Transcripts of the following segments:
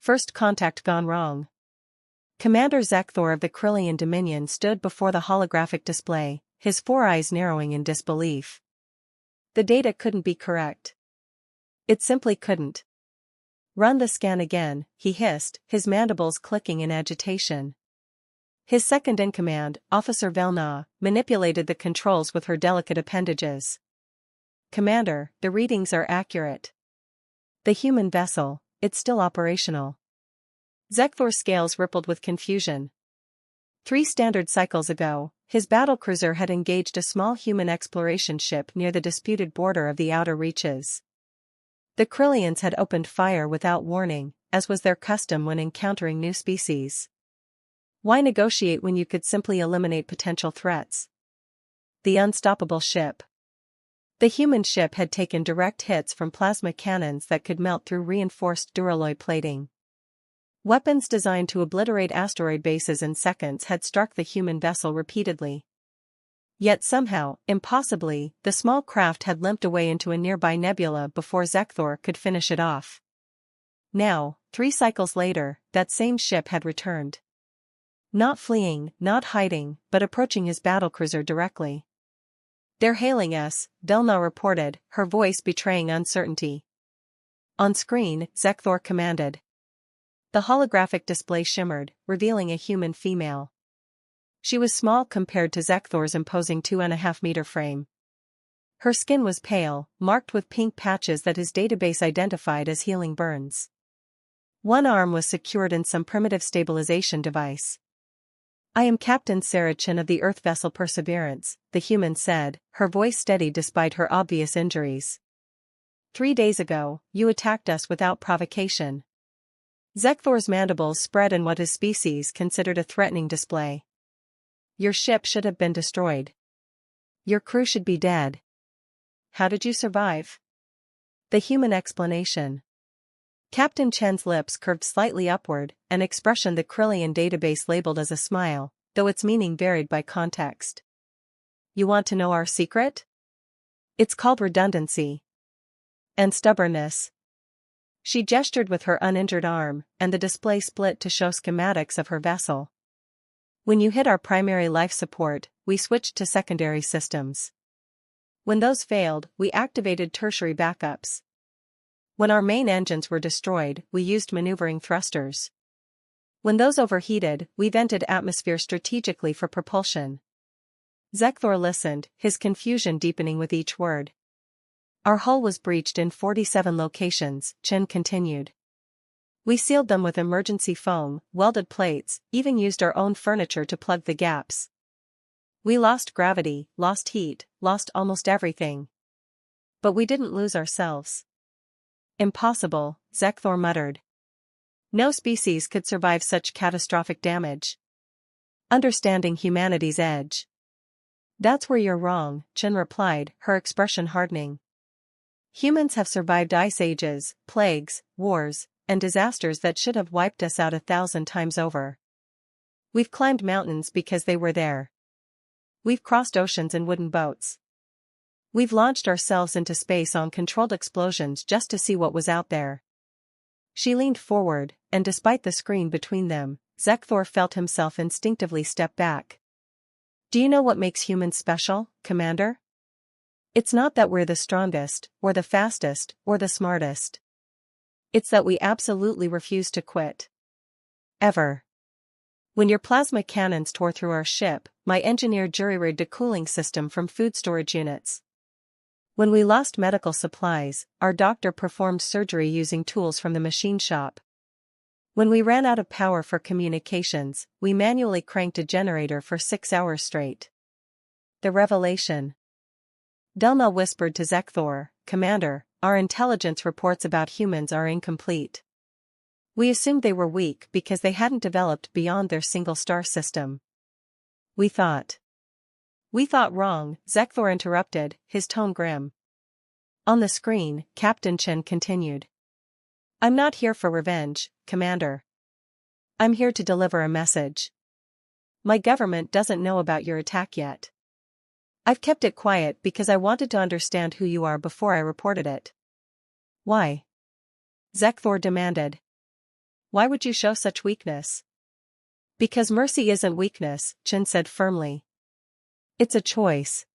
First contact gone wrong. Commander Zekthor of the Krillian Dominion stood before the holographic display, his four eyes narrowing in disbelief. The data couldn't be correct. It simply couldn't. Run the scan again, he hissed, his mandibles clicking in agitation. His second-in-command, Officer Velna, manipulated the controls with her delicate appendages. Commander, the readings are accurate. The human vessel, it's still operational. Zekthor's scales rippled with confusion. 3 standard cycles ago, his battlecruiser had engaged a small human exploration ship near the disputed border of the outer reaches. The Krillians had opened fire without warning, as was their custom when encountering new species. Why negotiate when you could simply eliminate potential threats? The unstoppable ship. The human ship had taken direct hits from plasma cannons that could melt through reinforced duralloy plating. Weapons designed to obliterate asteroid bases in seconds had struck the human vessel repeatedly. Yet somehow, impossibly, the small craft had limped away into a nearby nebula before Zekthor could finish it off. Now, 3 cycles later, that same ship had returned. Not fleeing, not hiding, but approaching his battlecruiser directly. "They're hailing us," Velna reported, her voice betraying uncertainty. On screen, Zekthor commanded. The holographic display shimmered, revealing a human female. She was small compared to Zekthor's imposing 2.5-meter frame. Her skin was pale, marked with pink patches that his database identified as healing burns. One arm was secured in some primitive stabilization device. "I am Captain Sarachin of the Earth vessel Perseverance," the human said, her voice steady despite her obvious injuries. 3 days ago, you attacked us without provocation." Zekthor's mandibles spread in what his species considered a threatening display. "Your ship should have been destroyed. Your crew should be dead. How did you survive?" The human explanation. Captain Chen's lips curved slightly upward, an expression the Krillian database labeled as a smile, though its meaning varied by context. "You want to know our secret? It's called redundancy. And stubbornness." She gestured with her uninjured arm, and the display split to show schematics of her vessel. "When you hit our primary life support, we switched to secondary systems. When those failed, we activated tertiary backups. When our main engines were destroyed, we used maneuvering thrusters. When those overheated, we vented atmosphere strategically for propulsion." Zekthor listened, his confusion deepening with each word. "Our hull was breached in 47 locations," Chen continued. "We sealed them with emergency foam, welded plates, even used our own furniture to plug the gaps. We lost gravity, lost heat, lost almost everything. But we didn't lose ourselves." "Impossible," Zekthor muttered. "No species could survive such catastrophic damage." Understanding humanity's edge. "That's where you're wrong," Chen replied, her expression hardening. "Humans have survived ice ages, plagues, wars, and disasters that should have wiped us out 1,000 times over. We've climbed mountains because they were there. We've crossed oceans in wooden boats. We've launched ourselves into space on controlled explosions just to see what was out there." She leaned forward, and despite the screen between them, Zekthor felt himself instinctively step back. "Do you know what makes humans special, Commander? It's not that we're the strongest, or the fastest, or the smartest. It's that we absolutely refuse to quit. Ever. When your plasma cannons tore through our ship, my engineer jury-rigged a cooling system from food storage units. When we lost medical supplies, our doctor performed surgery using tools from the machine shop. When we ran out of power for communications, we manually cranked a generator for 6 hours straight." The revelation. Velna whispered to Zekthor, "Commander, our intelligence reports about humans are incomplete. We assumed they were weak because they hadn't developed beyond their single star system. We thought wrong," Zekthor interrupted, his tone grim. On the screen, Captain Chen continued. "I'm not here for revenge, Commander. I'm here to deliver a message. My government doesn't know about your attack yet. I've kept it quiet because I wanted to understand who you are before I reported it." "Why?" Zekthor demanded. Why would you show such weakness? Because mercy isn't weakness, Chen said firmly. It's a choice.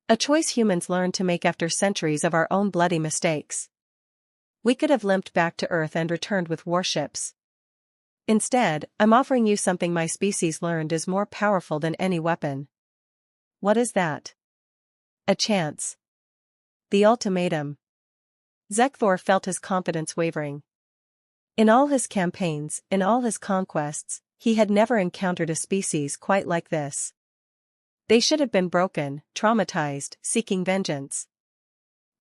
A choice humans learn to make after centuries of our own bloody mistakes. We could have limped back to Earth and returned with warships. Instead, I'm offering you something my species learned is more powerful than any weapon. What is that? A chance. The ultimatum. Zekthor felt his confidence wavering. In all his campaigns, in all his conquests, he had never encountered a species quite like this. They should have been broken, traumatized, seeking vengeance.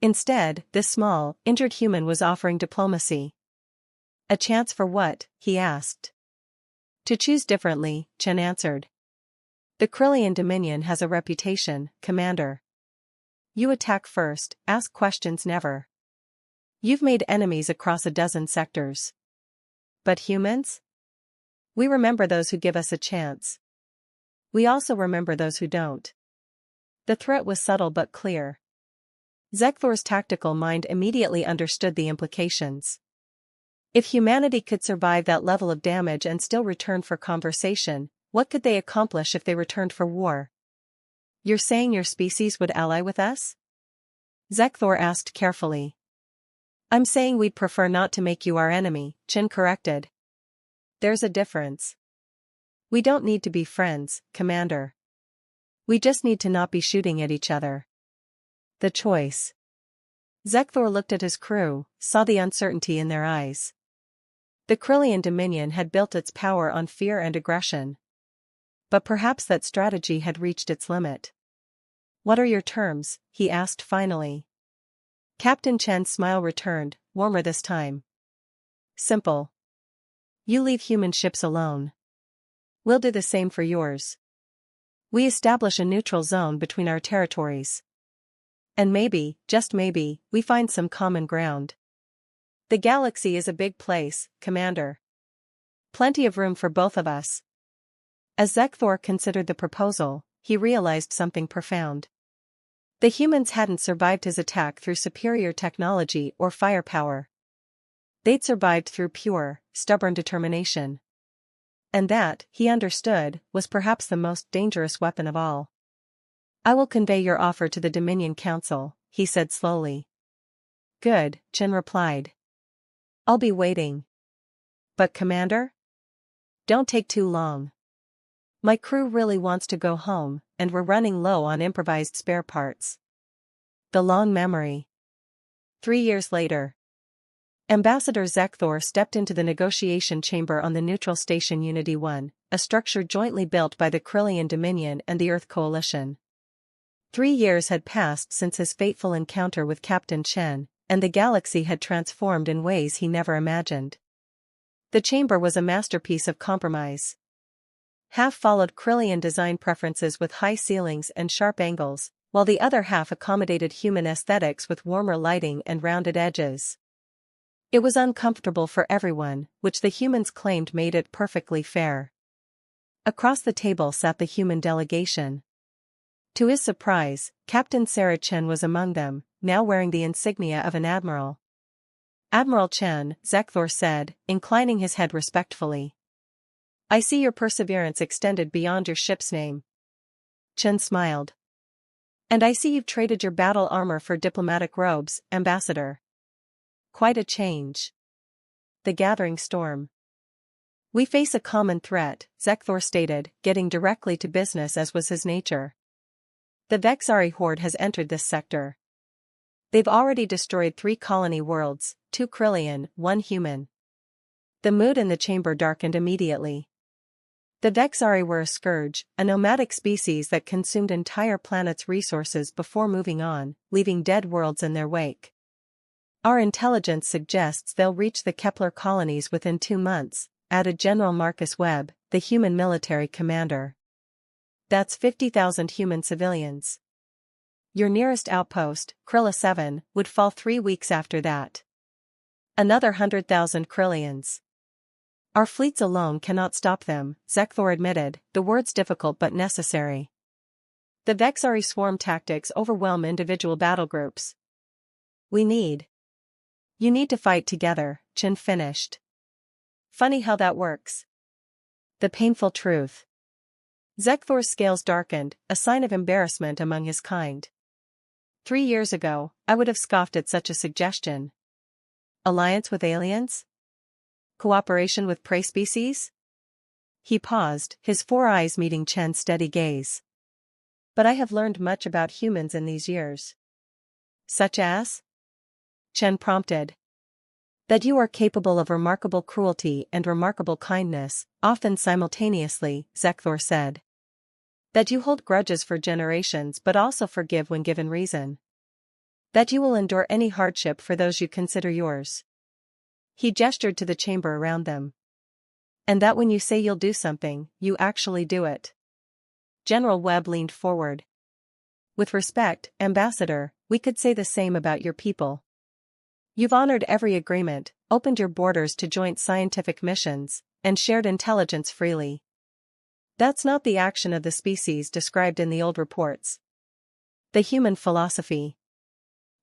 Instead, this small, injured human was offering diplomacy. A chance for what? He asked. To choose differently, Chen answered. The Krillian Dominion has a reputation, Commander. You attack first, ask questions never. You've made enemies across a dozen sectors. But humans? We remember those who give us a chance. We also remember those who don't. The threat was subtle but clear. Zekthor's tactical mind immediately understood the implications. If humanity could survive that level of damage and still return for conversation, what could they accomplish if they returned for war? You're saying your species would ally with us? Zekthor asked carefully. I'm saying we'd prefer not to make you our enemy, Chen corrected. There's a difference. We don't need to be friends, Commander. We just need to not be shooting at each other. The choice. Zekthor looked at his crew, saw the uncertainty in their eyes. The Krillian Dominion had built its power on fear and aggression. But perhaps that strategy had reached its limit. What are your terms? He asked finally. Captain Chen's smile returned, warmer this time. Simple. You leave human ships alone. We'll do the same for yours. We establish a neutral zone between our territories. And maybe, just maybe, we find some common ground. The galaxy is a big place, Commander. Plenty of room for both of us. As Zekthor considered the proposal, he realized something profound. The humans hadn't survived his attack through superior technology or firepower. They'd survived through pure, stubborn determination. And that, he understood, was perhaps the most dangerous weapon of all. I will convey your offer to the Dominion Council, he said slowly. Good, Chen replied. I'll be waiting. But Commander? Don't take too long. My crew really wants to go home, and we're running low on improvised spare parts. The long memory. 3 years later. Ambassador Zekthor stepped into the negotiation chamber on the neutral station Unity 1, a structure jointly built by the Krillian Dominion and the Earth Coalition. 3 years had passed since his fateful encounter with Captain Chen, and the galaxy had transformed in ways he never imagined. The chamber was a masterpiece of compromise. Half followed Krillian design preferences with high ceilings and sharp angles, while the other half accommodated human aesthetics with warmer lighting and rounded edges. It was uncomfortable for everyone, which the humans claimed made it perfectly fair. Across the table sat the human delegation. To his surprise, Captain Sarah Chen was among them, now wearing the insignia of an admiral. Admiral Chen, Zekthor said, inclining his head respectfully. I see your perseverance extended beyond your ship's name. Chen smiled. And I see you've traded your battle armor for diplomatic robes, Ambassador. Quite a change. The gathering storm. We face a common threat, Zekthor stated, getting directly to business as was his nature. The Vexari horde has entered this sector. They've already destroyed 3 colony worlds, 2 Krillian, 1 human. The mood in the chamber darkened immediately. The Vexari were a scourge, a nomadic species that consumed entire planets' resources before moving on, leaving dead worlds in their wake. Our intelligence suggests they'll reach the Kepler colonies within 2 months, added General Marcus Webb, the human military commander. That's 50,000 human civilians. Your nearest outpost, Krilla 7, would fall 3 weeks after that. Another 100,000 Krillians. Our fleets alone cannot stop them, Zekthor admitted, the words difficult but necessary. The Vexari swarm tactics overwhelm individual battle groups. You need to fight together, Chen finished. Funny how that works. The painful truth. Zekthor's scales darkened, a sign of embarrassment among his kind. 3 years ago, I would have scoffed at such a suggestion. Alliance with aliens? Cooperation with prey species? He paused, his 4 eyes meeting Chen's steady gaze. But I have learned much about humans in these years. Such as? Chen prompted. That you are capable of remarkable cruelty and remarkable kindness, often simultaneously, Zekthor said. That you hold grudges for generations but also forgive when given reason. That you will endure any hardship for those you consider yours. He gestured to the chamber around them. And that when you say you'll do something, you actually do it. General Webb leaned forward. With respect, Ambassador, we could say the same about your people. You've honored every agreement, opened your borders to joint scientific missions, and shared intelligence freely. That's not the action of the species described in the old reports. The human philosophy.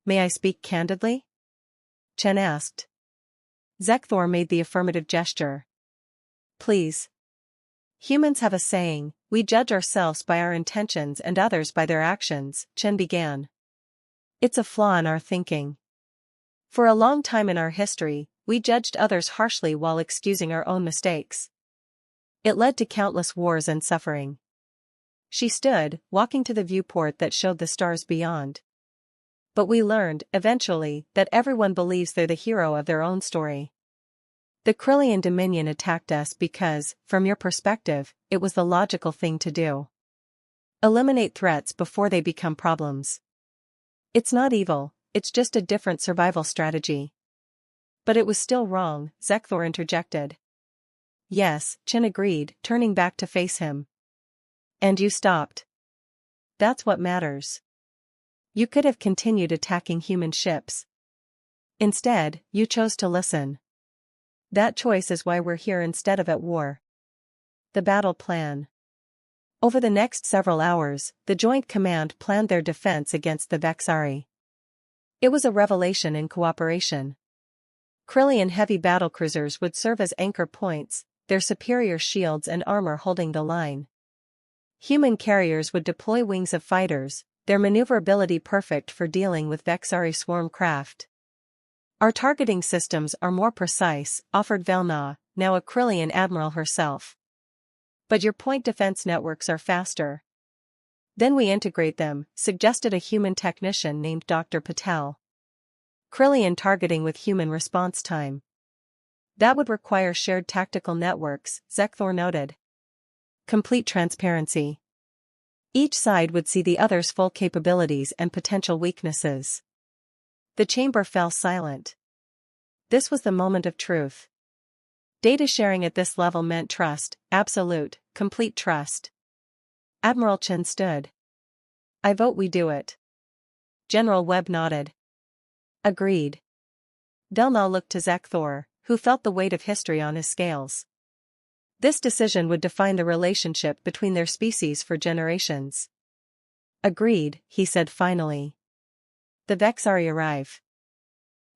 May I speak candidly? Chen asked. Zekthor made the affirmative gesture. Please. Humans have a saying, we judge ourselves by our intentions and others by their actions, Chen began. It's a flaw in our thinking. For a long time in our history, we judged others harshly while excusing our own mistakes. It led to countless wars and suffering. She stood, walking to the viewport that showed the stars beyond. But we learned, eventually, that everyone believes they're the hero of their own story. The Krillian Dominion attacked us because, from your perspective, it was the logical thing to do. Eliminate threats before they become problems. It's not evil, it's just a different survival strategy. But it was still wrong, Zekthor interjected. Yes, Chen agreed, turning back to face him. And you stopped. That's what matters. You could have continued attacking human ships. Instead, you chose to listen. That choice is why we're here instead of at war. The battle plan. Over the next several hours, the Joint Command planned their defense against the Vexari. It was a revelation in cooperation. Krillian heavy battlecruisers would serve as anchor points, their superior shields and armor holding the line. Human carriers would deploy wings of fighters, their maneuverability perfect for dealing with Vexari swarm craft. Our targeting systems are more precise, offered Velna, now a Krillian admiral herself. But your point defense networks are faster. Then we integrate them, suggested a human technician named Dr. Patel. Krillian targeting with human response time. That would require shared tactical networks, Zekthor noted. Complete transparency. Each side would see the other's full capabilities and potential weaknesses. The chamber fell silent. This was the moment of truth. Data sharing at this level meant trust, absolute, complete trust. Admiral Chen stood. I vote we do it. General Webb nodded. Agreed. Delna looked to Zekthor, who felt the weight of history on his scales. This decision would define the relationship between their species for generations. Agreed, he said finally. The Vexari arrive.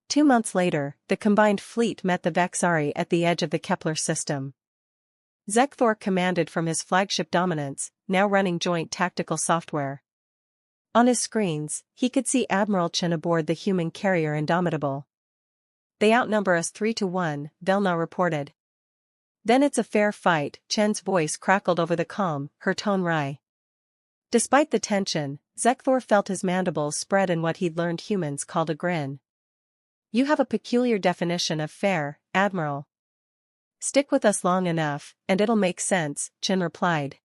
2 months later, the combined fleet met the Vexari at the edge of the Kepler system. Zekthor commanded from his flagship Dominance, now running joint tactical software. On his screens, he could see Admiral Chen aboard the human carrier Indomitable. They outnumber us 3-1, Velna reported. Then it's a fair fight, Chen's voice crackled over the calm, her tone wry. Despite the tension, Zekthor felt his mandibles spread in what he'd learned humans called a grin. You have a peculiar definition of fair, Admiral. Stick with us long enough, and it'll make sense, Chen replied.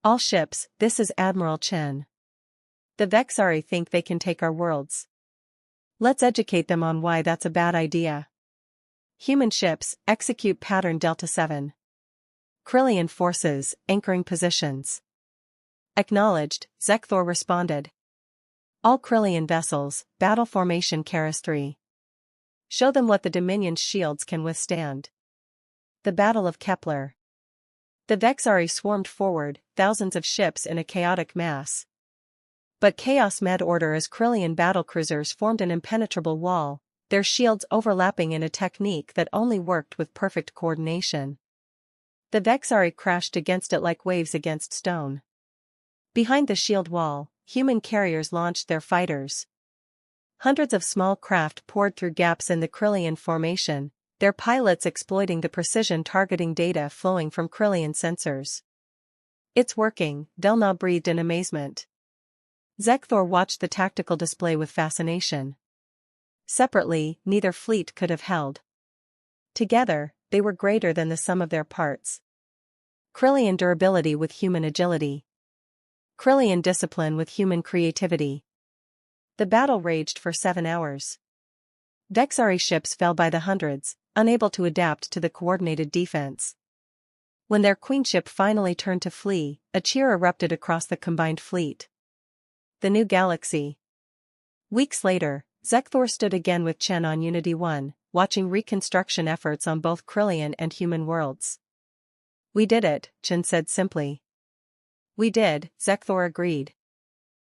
All ships, this is Admiral Chen. The Vexari think they can take our worlds. Let's educate them on why that's a bad idea. Human ships, execute pattern Delta 7. Krillian forces, anchoring positions. Acknowledged, Zekthor responded. All Krillian vessels, battle formation Karis 3. Show them what the Dominion's shields can withstand. The Battle of Kepler. The Vexari swarmed forward, thousands of ships in a chaotic mass. But chaos met order as Krillian battlecruisers formed an impenetrable wall, their shields overlapping in a technique that only worked with perfect coordination. The Vexari crashed against it like waves against stone. Behind the shield wall, human carriers launched their fighters. Hundreds of small craft poured through gaps in the Krillian formation, their pilots exploiting the precision targeting data flowing from Krillian sensors. "It's working," Delna breathed in amazement. Zekthor watched the tactical display with fascination. Separately, neither fleet could have held. Together, they were greater than the sum of their parts. Krillian durability with human agility. Krillian discipline with human creativity. The battle raged for 7 hours. Vexari ships fell by the hundreds, unable to adapt to the coordinated defense. When their queenship finally turned to flee, a cheer erupted across the combined fleet. The new galaxy. Weeks later, Zekthor stood again with Chen on Unity 1, watching reconstruction efforts on both Krillian and human worlds. "We did it," Chen said simply. "We did," Zekthor agreed.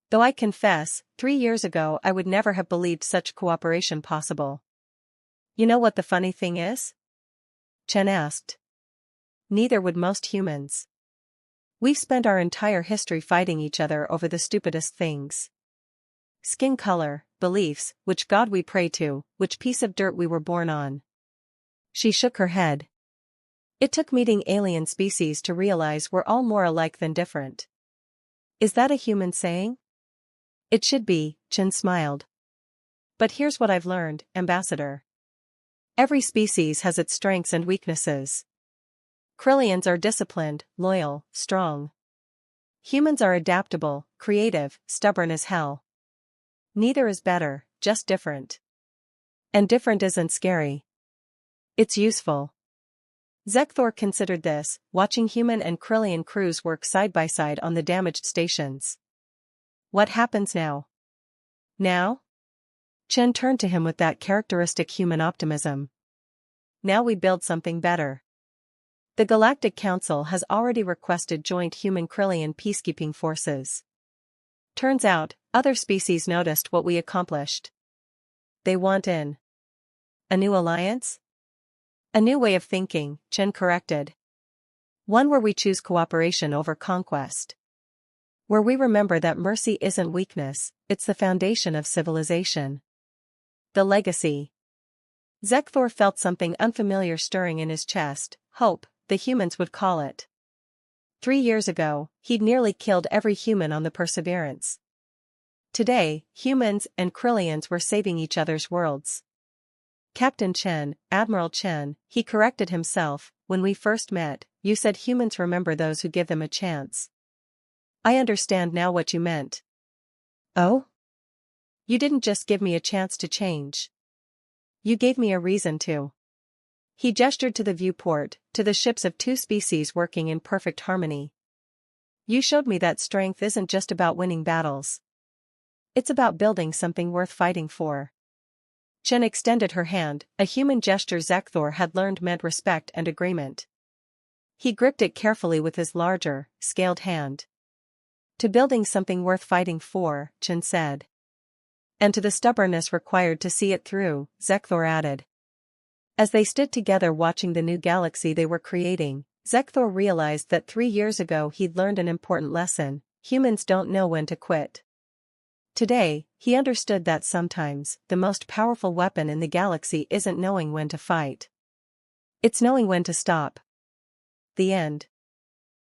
"Though I confess, 3 years ago I would never have believed such cooperation possible." "You know what the funny thing is?" Chen asked. "Neither would most humans. We've spent our entire history fighting each other over the stupidest things. Skin color, beliefs, which god we pray to, which piece of dirt we were born on." She shook her head. "It took meeting alien species to realize we're all more alike than different." "Is that a human saying?" "It should be," Chen smiled. "But here's what I've learned, Ambassador. Every species has its strengths and weaknesses. Krillians are disciplined, loyal, strong. Humans are adaptable, creative, stubborn as hell. Neither is better, just different. And different isn't scary. It's useful." Zekthor considered this, watching human and Krillian crews work side by side on the damaged stations. "What happens now?" "Now?" Chen turned to him with that characteristic human optimism. "Now we build something better. The Galactic Council has already requested joint human-Krillian peacekeeping forces. Turns out, other species noticed what we accomplished. They want in. A new alliance? A new way of thinking," Chen corrected. "One where we choose cooperation over conquest. Where we remember that mercy isn't weakness, it's the foundation of civilization. The legacy." Zekthor felt something unfamiliar stirring in his chest, hope, the humans would call it. 3 years ago, he'd nearly killed every human on the Perseverance. Today, humans and Krillians were saving each other's worlds. "Captain Chen, Admiral Chen," he corrected himself, "when we first met, you said humans remember those who give them a chance. I understand now what you meant." "Oh? You didn't just give me a chance to change. You gave me a reason to." He gestured to the viewport, to the ships of 2 species working in perfect harmony. "You showed me that strength isn't just about winning battles. It's about building something worth fighting for." Chen extended her hand, a human gesture Zekthor had learned meant respect and agreement. He gripped it carefully with his larger, scaled hand. "To building something worth fighting for," Chen said. "And to the stubbornness required to see it through," Zekthor added. As they stood together watching the new galaxy they were creating, Zekthor realized that 3 years ago he'd learned an important lesson: humans don't know when to quit. Today, he understood that sometimes, the most powerful weapon in the galaxy isn't knowing when to fight. It's knowing when to stop. The end.